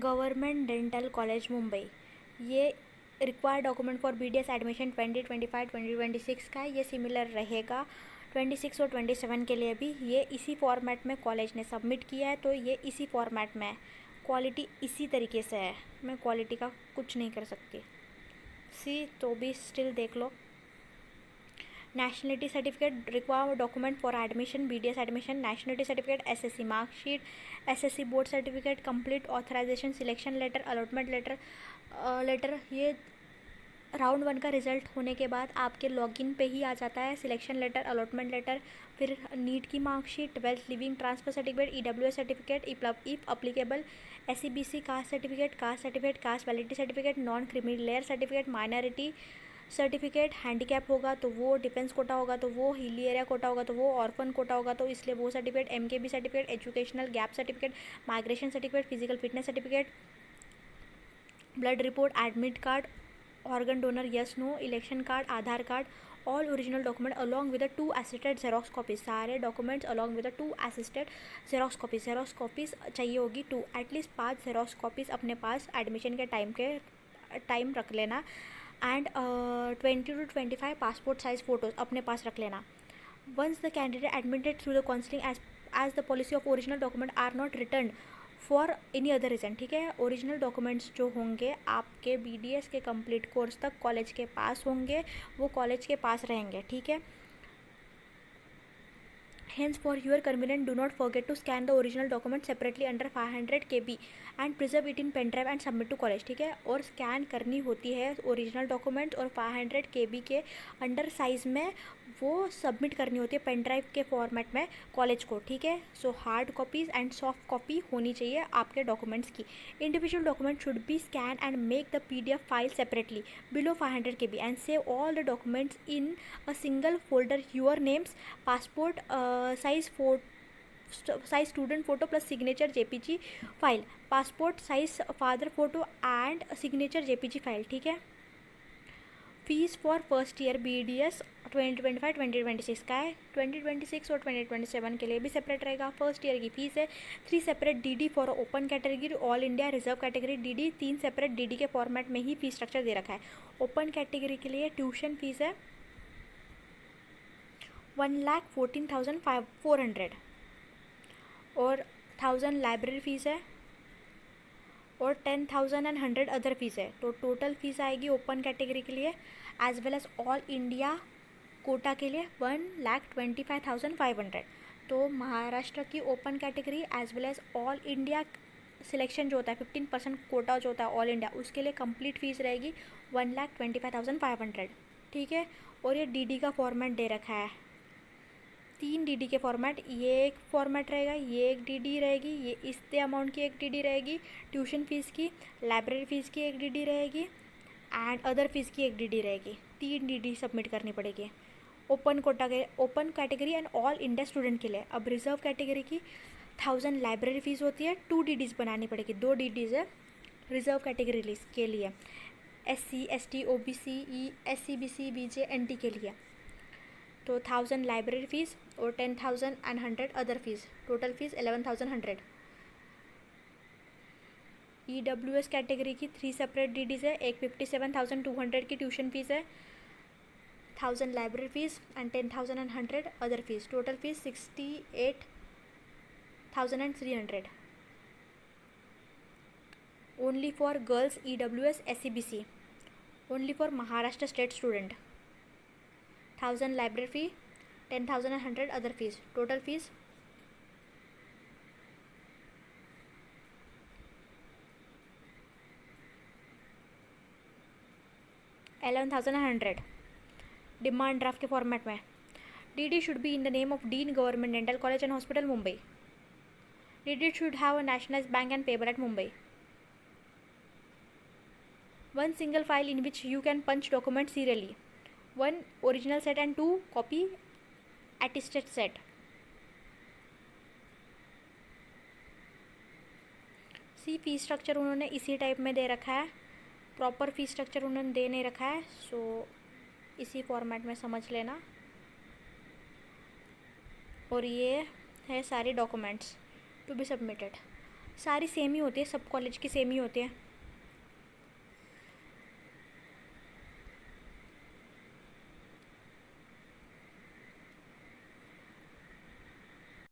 Government dental college Mumbai, ये required document for BDS admission 2025-2026 का है। ये सिमिलर रहेगा 26 और 27 के लिए भी। ये इसी फॉर्मेट में कॉलेज ने सबमिट किया है, तो ये इसी फॉर्मेट में है। क्वालिटी इसी तरीके से है, मैं क्वालिटी का कुछ नहीं कर सकती। तो भी स्टिल देख लो। Nationality certificate required document for admission BDS admission, nationality certificate, SSC marksheet, SSC board certificate, complete authorization, selection letter, allotment letter. ये राउंड 1 का रिजल्ट होने के बाद आपके लॉगिन पे ही आ जाता है सिलेक्शन लेटर, अलॉटमेंट लेटर, फिर नीट की marksheet, 12th living transfer certificate, EWS certificate, if applicable, SCBC caste certificate, cast validity certificate, non criminal layer certificate, minority certificate, handicap होगा तो वो, डिफेंस कोटा होगा तो वो, हिली एरिया कोटा होगा तो वो, ऑर्फन कोटा होगा तो इसलिए वो certificate, MKB certificate, educational gap certificate, migration certificate, physical fitness certificate, blood report, admit card, organ donor yes no, election card, Aadhaar card, all original document along with 2 assisted xerox copies. सारे documents along with 2 assisted xerox copies चाहिए होगी। At least 5 xerox copies अपने पास admission के time रख लेना। And 20 to 25 passport size photos अपने पास रख लेना। Once the candidate admitted through the counselling as the policy of original document are not return for any other reason, ठीक है। ओरिजिनल डॉक्यूमेंट्स जो होंगे आपके BDS के कंप्लीट कोर्स तक कॉलेज के पास होंगे, वो कॉलेज के पास रहेंगे, ठीक है। Hence, for your convenience, do not forget to scan the original document separately under 500 KB and preserve it in pen drive and submit to college, ठीक है। और स्कैन करनी होती है ओरिजिनल डॉक्यूमेंट और 500 KB के अंडर साइज़ में वो सबमिट करनी होती है पेन ड्राइव के फॉर्मेट में कॉलेज को, ठीक है। So hard copies and soft copy होनी चाहिए आपके डॉक्यूमेंट्स की। Individual document should be scan and make the PDF file separately below 500 KB and save all the documents in a single folder. Your names, passport size student photo plus signature JPG file, passport size father photo and signature JPG file, ठीक है। Fees for first year BDS 2025-2026 का है। 2026 और 2027 के लिए भी separate रहेगा। First year की फीस है 3 separate DD for open category, all India reserve category DD, 3 separate DD के फॉर्मेट में ही फीस स्ट्रक्चर दे रखा है। ओपन कैटेगरी के लिए ट्यूशन फीस है 1,14,400 और 1000 लाइब्रेरी फीस है और 10,100 अदर फीस है। तो टोटल फीस आएगी ओपन कैटेगरी के लिए as well as all India quota के लिए 1,25,500। तो महाराष्ट्र की open category as well as all India selection जो होता है 15% कोटा जो होता है ऑल इंडिया, उसके लिए कंप्लीट फीस रहेगी 1,25,500, ठीक है। और ये DD का फॉर्मेट दे रखा है, 3 DD के फॉर्मेट, ये एक फॉर्मेट रहेगा, ये एक DD रहेगी, ये इतने अमाउंट की एक DD रहेगी, ट्यूशन फीस की, लाइब्रेरी फ़ीस की एक DD रहेगी एंड अदर फीस की एक DD रहेगी। 3 DD सबमिट करनी पड़ेगी open category and all India student के लिए। अब रिजर्व कैटेगरी की 1000 लाइब्रेरी फ़ीस होती है, 2 DDs बनानी पड़ेगी, 2 DDs है रिजर्व कैटेगरी लिस्ट के लिए, SC ST OBC SCBC BJ NT के लिए। तो 1000 लाइब्रेरी फ़ीस और 10,100 other fees, total fees 11,100। EWS category की 3 सेपरेट DDs है, एक 57,200 की ट्यूशन फीस है, 1000 library fees and 10,100 other fees, total fees 68,300। Only for girls EWS SCBC, only for Maharashtra state student, 1000 library fee, 10,100 other fees, total fees 11,100। Demand draft के format में DD should be in the name of dean government dental college and hospital Mumbai. DD should have a nationalized bank and payable at Mumbai. One single file in which you can punch documents serially. 1 original set and 2 copy attested set. Fee structure उन्होंने इसी type में दे रखा है, proper fee structure उन्होंने दे नहीं रखा है, सो इसी फॉर्मेट में समझ लेना। और ये है सारे डॉक्यूमेंट्स टू बी सबमिटेड। सारी सेम ही होती है, सब कॉलेज की सेम ही होती है।